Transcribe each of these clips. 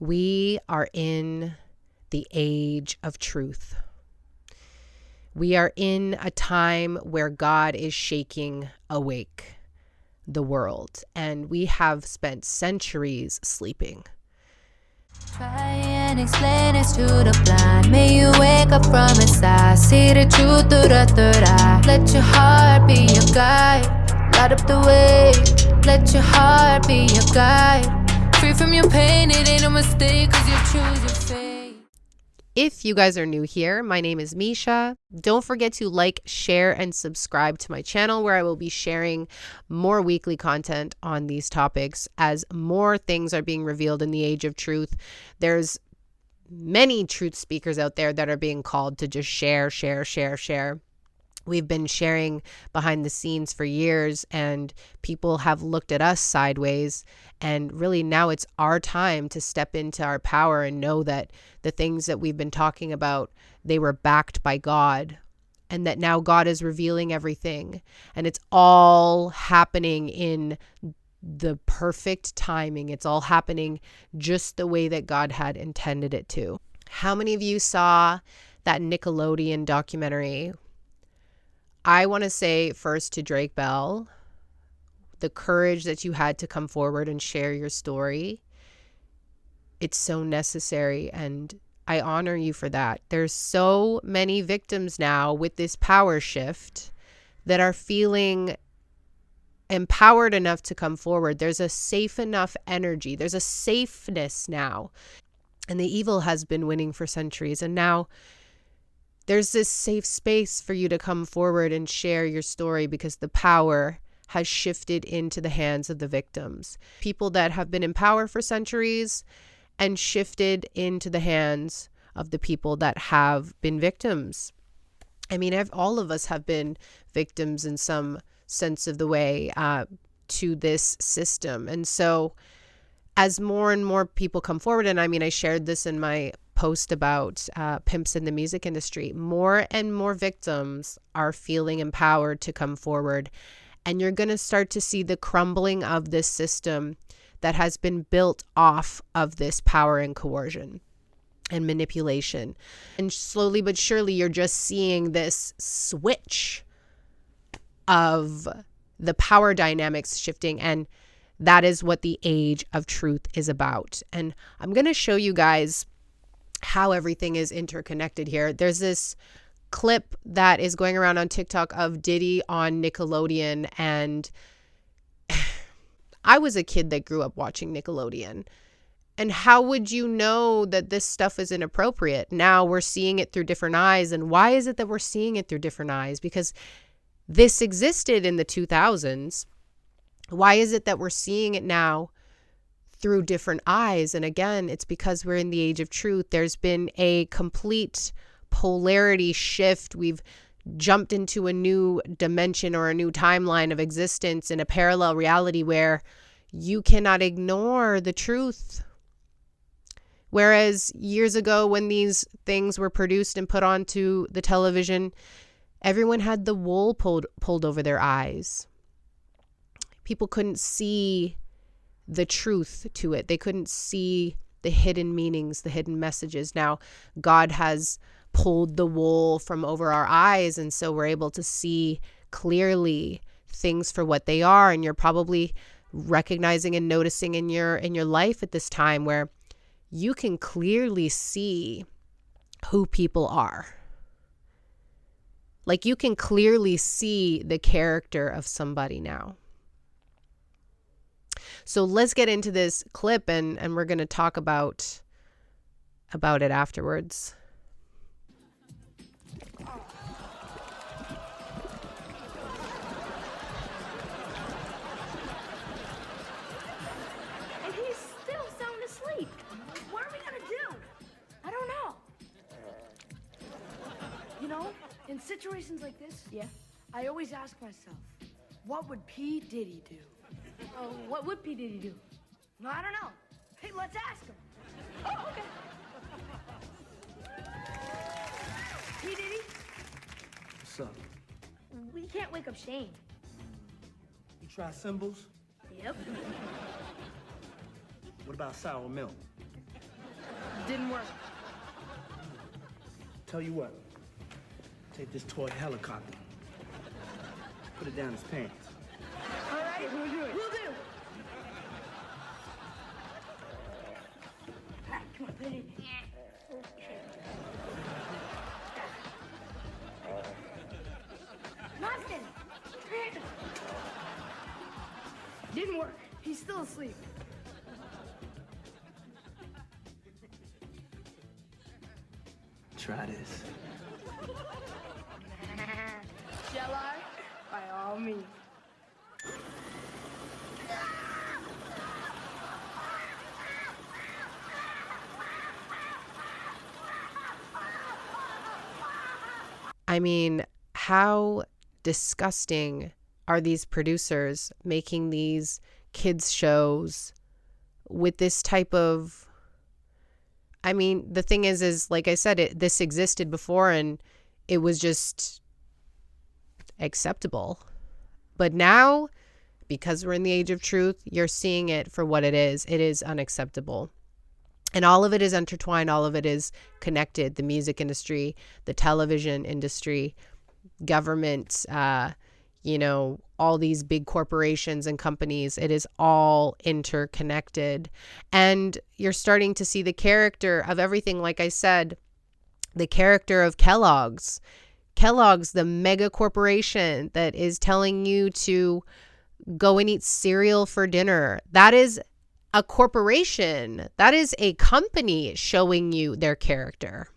We are in the age of truth. We are in a time where God is shaking awake the world, and we have spent centuries sleeping. Try and explain it to the blind. May you wake up from inside. See the truth through the third eye. Let your heart be your guide. Light up the way. Let your heart be your guide. Free from your pain, it ain't a mistake, cause you choose your fate. If you guys are new here, my name is Misha. Don't forget to like, share, and subscribe to my channel, where I will be sharing more weekly content on these topics as more things are being revealed in the age of truth. There's many truth speakers out there that are being called to just share. We've been sharing behind the scenes for years, and people have looked at us sideways. And really now it's our time to step into our power and know that the things that we've been talking about, they were backed by God, and that now God is revealing everything. And it's all happening in the perfect timing. It's all happening just the way that God had intended it to. How many of you saw that Nickelodeon documentary? I want to say first to Drake Bell, the courage that you had to come forward and share your story. It's so necessary, and I honor you for that. There's so many victims now with this power shift that are feeling empowered enough to come forward. There's a safe enough energy. There's a safeness now. And the evil has been winning for centuries, and now there's this safe space for you to come forward and share your story, because the power has shifted into the hands of the victims. People that have been in power for centuries and shifted into the hands of the people that have been victims. I mean, all of us have been victims in some sense of the way to this system. And so as more and more people come forward, and I mean, I shared this in my post about pimps in the music industry, more and more victims are feeling empowered to come forward. And you're going to start to see the crumbling of this system that has been built off of this power and coercion and manipulation. And slowly but surely, you're just seeing this switch of the power dynamics shifting. And that is what the age of truth is about. And I'm going to show you guys how everything is interconnected here. There's this clip that is going around on TikTok of Diddy on Nickelodeon, and I was a kid that grew up watching Nickelodeon. And how would you know that this stuff is inappropriate? Now we're seeing it through different eyes. And why is it that we're seeing it through different eyes? Because this existed in the 2000s. Why is it that we're seeing it now through different eyes? And again, it's because we're in the age of truth. There's been a complete polarity shift. We've jumped into a new dimension or a new timeline of existence in a parallel reality where you cannot ignore the truth. Whereas years ago, when these things were produced and put onto the television, everyone had the wool pulled over their eyes. People couldn't see the truth to it. They couldn't see the hidden meanings, the hidden messages. Now, God has pulled the wool from over our eyes, and so we're able to see clearly things for what they are. And you're probably recognizing and noticing in your life at this time where you can clearly see who people are. Like, you can clearly see the character of somebody now. So let's get into this clip, and we're going to talk about it afterwards. And he's still sound asleep. What are we going to do? I don't know. You know, in situations like this, I always ask myself, what would P. Diddy do? Oh, what would P. Diddy do? No, I don't know. Hey, let's ask him. Oh, okay. P. Diddy? What's up? We can't wake up Shane. You try symbols? Yep. What about sour milk? Didn't work. Tell you what. Take this toy helicopter. Put it down his pants. All right, we'll do it. We'll do. All right, come on, put it in. Nothing. Didn't work. He's still asleep. Try this. Shall I? By all means. I mean, how disgusting are these producers making these kids shows with this type of, I mean, the thing is like I said, this existed before and it was just acceptable. But now, because we're in the age of truth, you're seeing it for what it is. It is unacceptable. And all of it is intertwined. All of it is connected. The music industry, the television industry, government, all these big corporations and companies. It is all interconnected. And you're starting to see the character of everything. Like I said, the character of Kellogg's, the mega corporation that is telling you to go and eat cereal for dinner. That is a corporation. That is a company showing you their character.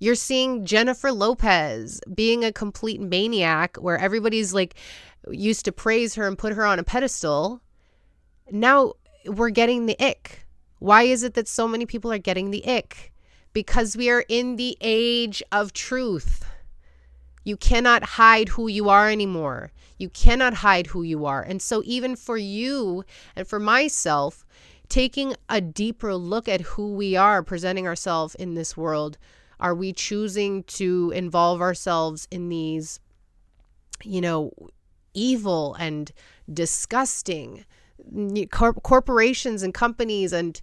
You're seeing Jennifer Lopez being a complete maniac where everybody's like used to praise her and put her on a pedestal. Now we're getting the ick. Why is it that so many people are getting the ick? Because we are in the age of truth. You cannot hide who you are anymore. You cannot hide who you are. And so even for you and for myself, taking a deeper look at who we are, presenting ourselves in this world, are we choosing to involve ourselves in these, evil and disgusting corporations and companies and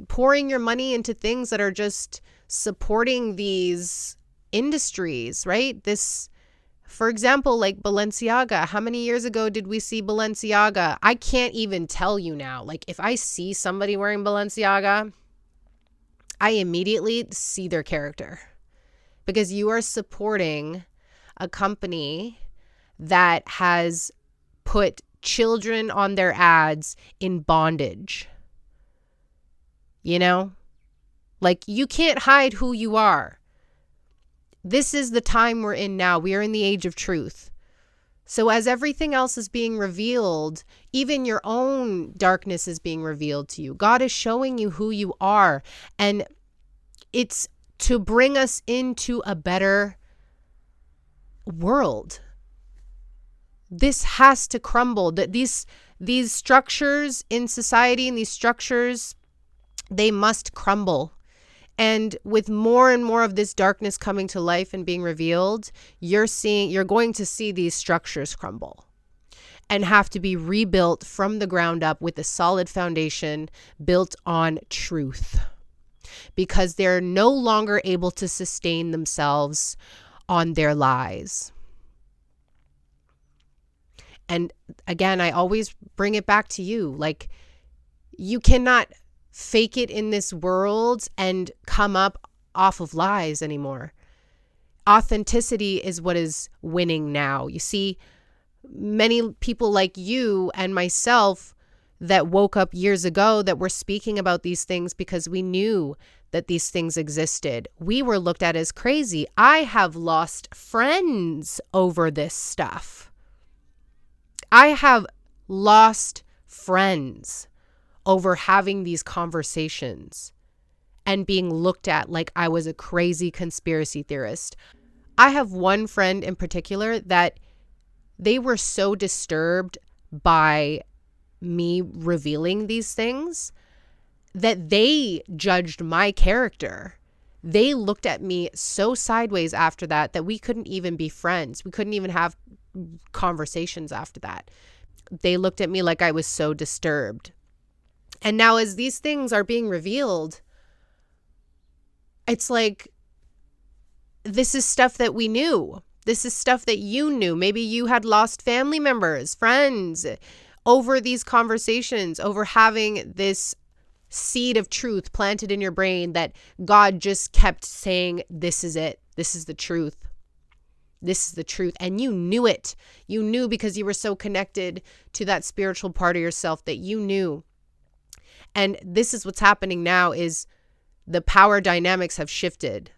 pouring your money into things that are just supporting these industries, right? This, for example, like Balenciaga. How many years ago did we see Balenciaga? I can't even tell you now. Like if I see somebody wearing Balenciaga, I immediately see their character, because you are supporting a company that has put children on their ads in bondage. Like you can't hide who you are. This is the time we're in now. We are in the age of truth. So as everything else is being revealed, even your own darkness is being revealed to you. God is showing you who you are. And it's to bring us into a better world. This has to crumble. That these structures in society and these structures, they must crumble. And with more and more of this darkness coming to life and being revealed, you're going to see these structures crumble and have to be rebuilt from the ground up with a solid foundation built on truth, because they're no longer able to sustain themselves on their lies. And again, I always bring it back to you. Like, you cannot fake it in this world and come up off of lies anymore. Authenticity is what is winning now. You see, many people like you and myself that woke up years ago that were speaking about these things because we knew that these things existed. We were looked at as crazy. I have lost friends over this stuff. I have lost friends over having these conversations and being looked at like I was a crazy conspiracy theorist. I have one friend in particular that they were so disturbed by me revealing these things that they judged my character. They looked at me so sideways after that we couldn't even be friends. We couldn't even have conversations after that. They looked at me like I was so disturbed. And now as these things are being revealed, it's like, this is stuff that we knew. This is stuff that you knew. Maybe you had lost family members, friends, over these conversations, over having this seed of truth planted in your brain that God just kept saying, this is it. This is the truth. This is the truth. And you knew it. You knew because you were so connected to that spiritual part of yourself that you knew. And this is what's happening now, is the power dynamics have shifted.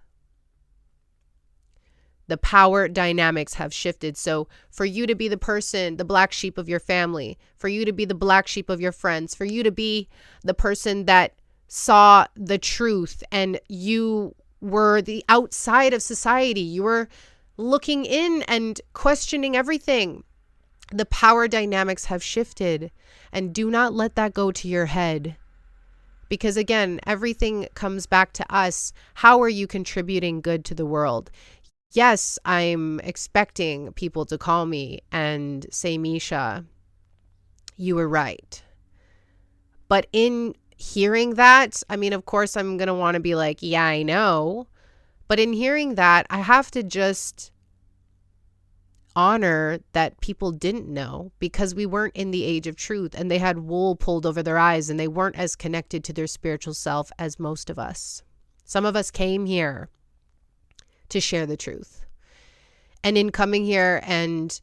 The power dynamics have shifted. So for you to be the person, the black sheep of your family, for you to be the black sheep of your friends, for you to be the person that saw the truth and you were the outside of society, you were looking in and questioning everything. The power dynamics have shifted, and do not let that go to your head. Because again, everything comes back to us. How are you contributing good to the world? Yes, I'm expecting people to call me and say, Misha, you were right. But in hearing that, I mean, of course, I'm going to want to be like, yeah, I know. But in hearing that, I have to just honor that people didn't know, because we weren't in the age of truth and they had wool pulled over their eyes and they weren't as connected to their spiritual self as most of us. Some of us came here to share the truth. And in coming here and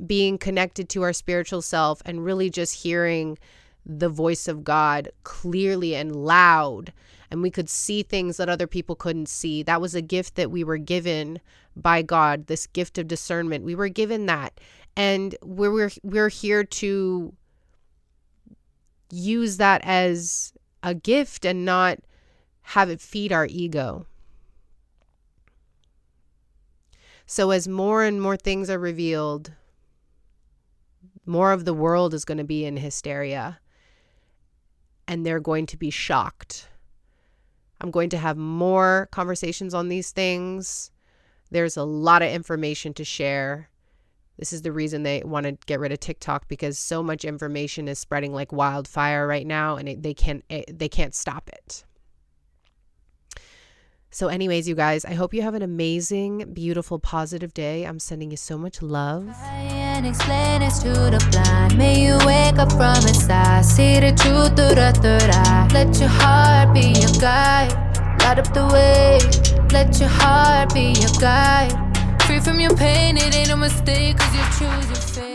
being connected to our spiritual self and really just hearing the voice of God clearly and loud, and we could see things that other people couldn't see. That was a gift that we were given by God, this gift of discernment. We were given that. And we're here to use that as a gift and not have it feed our ego. So as more and more things are revealed, more of the world is going to be in hysteria, and they're going to be shocked. I'm going to have more conversations on these things. There's a lot of information to share. This is the reason they want to get rid of TikTok, because so much information is spreading like wildfire right now, and they can't stop it. So anyways, you guys, I hope you have an amazing, beautiful, positive day. I'm sending you so much love. And explain it to the blind. May you wake up from inside. See the truth through the third eye. Let your heart be your guide. Light up the way. Let your heart be your guide. Free from your pain, it ain't a mistake, 'cause you choose your fate.